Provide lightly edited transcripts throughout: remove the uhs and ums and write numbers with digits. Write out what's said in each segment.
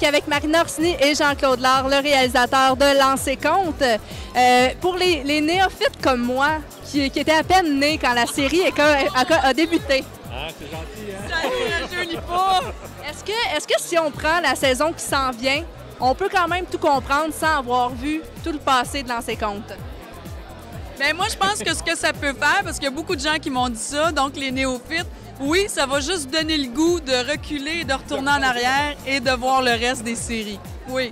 Avec Marina Orsini et Jean-Claude Lard, le réalisateur de Lancer Compte. Pour les néophytes comme moi, qui étaient à peine nés quand la série a débuté. Ah, c'est gentil, hein? Ça ne rajeunit pas! Est-ce que si on prend la saison qui s'en vient, on peut quand même tout comprendre sans avoir vu tout le passé de Lancer Compte? Bien, moi, je pense que ce que ça peut faire, parce qu'il y a beaucoup de gens qui m'ont dit ça, donc les néophytes, oui, ça va juste donner le goût de reculer, de retourner en arrière et de voir le reste des séries. Oui.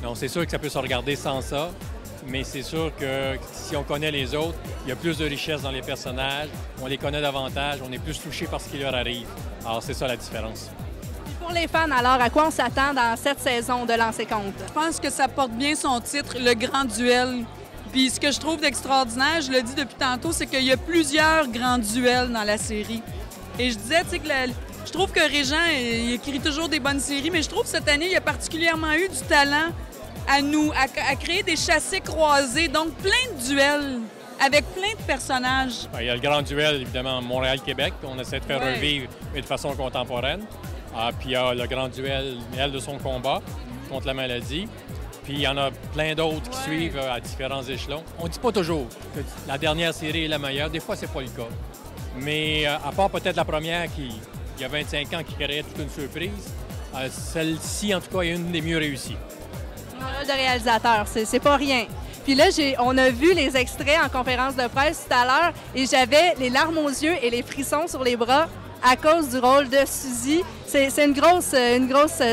Non, c'est sûr que ça peut se regarder sans ça, mais c'est sûr que si on connaît les autres, il y a plus de richesse dans les personnages, on les connaît davantage, on est plus touché par ce qui leur arrive. Alors, c'est ça la différence. Pour les fans, alors, à quoi on s'attend dans cette saison de Lancer Compte? Je pense que ça porte bien son titre, Le Grand Duel. Puis ce que je trouve d'extraordinaire, je le dis depuis tantôt, c'est qu'il y a plusieurs grands duels dans la série. Et je disais, tu sais, que je trouve que Régent, il écrit toujours des bonnes séries, mais je trouve que cette année, il a particulièrement eu du talent à créer des chassés croisés, donc plein de duels avec plein de personnages. Il y a le grand duel, évidemment, Montréal-Québec, qu'on essaie de faire revivre, mais de façon contemporaine. Puis il y a le grand duel, elle de son combat contre la maladie. Puis il y en a plein d'autres qui suivent à différents échelons. On ne dit pas toujours que la dernière série est la meilleure. Des fois, c'est pas le cas. Mais à part peut-être la première qui, il y a 25 ans, qui créait toute une surprise, celle-ci, en tout cas, est une des mieux réussies. Un rôle de réalisateur, c'est pas rien. Puis là, on a vu les extraits en conférence de presse tout à l'heure et j'avais les larmes aux yeux et les frissons sur les bras à cause du rôle de Suzy. C'est une grosse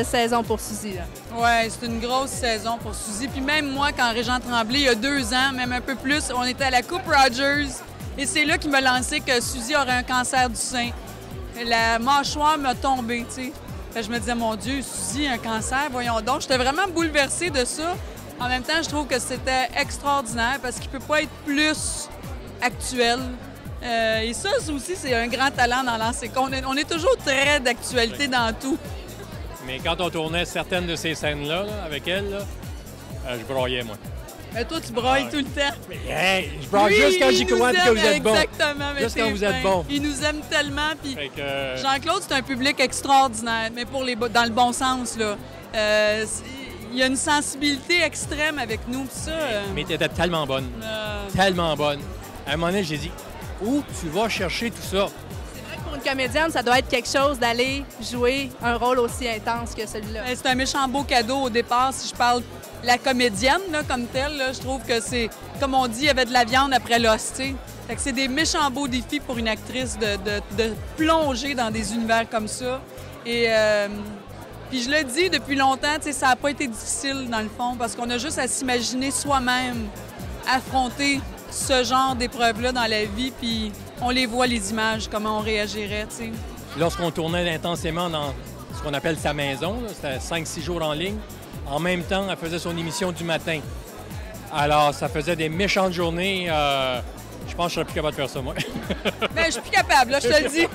saison pour Suzy. Oui, c'est une grosse saison pour Suzy. Puis même moi, quand Régent Tremblay, il y a 2 ans, même un peu plus, on était à la Coupe Rogers. Et c'est là qu'il m'a lancé que Suzy aurait un cancer du sein. La mâchoire m'a tombé, tu sais. Je me disais, mon Dieu, Suzy, un cancer, voyons donc. J'étais vraiment bouleversée de ça. En même temps, je trouve que c'était extraordinaire parce qu'il ne peut pas être plus actuel. Et ça aussi, c'est un grand talent dans Lancer Compte. On est toujours très d'actualité dans tout. Mais quand on tournait certaines de ces scènes-là, avec elle, je broyais, moi. Mais toi, tu brailles tout le temps. Hey, je braille juste quand j'y crois que vous êtes bon. Exactement. Juste quand vous êtes bon. Il nous aime tellement. Puis Jean-Claude, c'est un public extraordinaire, mais dans le bon sens, là. Il y a une sensibilité extrême avec nous. Ça, mais tu étais tellement bonne. Tellement bonne. À un moment donné, j'ai dit, où tu vas chercher tout ça? C'est vrai que pour une comédienne, ça doit être quelque chose d'aller jouer un rôle aussi intense que celui-là. C'est un méchant beau cadeau au départ, si je parle la comédienne là, comme telle. Là, je trouve que c'est, comme on dit, il y avait de la viande après l'os, tu sais. Fait que c'est des méchants beaux défis pour une actrice de plonger dans des univers comme ça. Et puis je le dis depuis longtemps, tu sais, ça n'a pas été difficile dans le fond, parce qu'on a juste à s'imaginer soi-même affronter ce genre d'épreuves-là dans la vie, puis on les voit, les images, comment on réagirait, tu sais. Lorsqu'on tournait intensément dans ce qu'on appelle sa maison, c'était 5-6 jours en ligne, en même temps, elle faisait son émission du matin. Alors, ça faisait des méchantes journées. Je pense que je serais plus capable de faire ça, moi. Bien, je suis plus capable, là, je te le dis.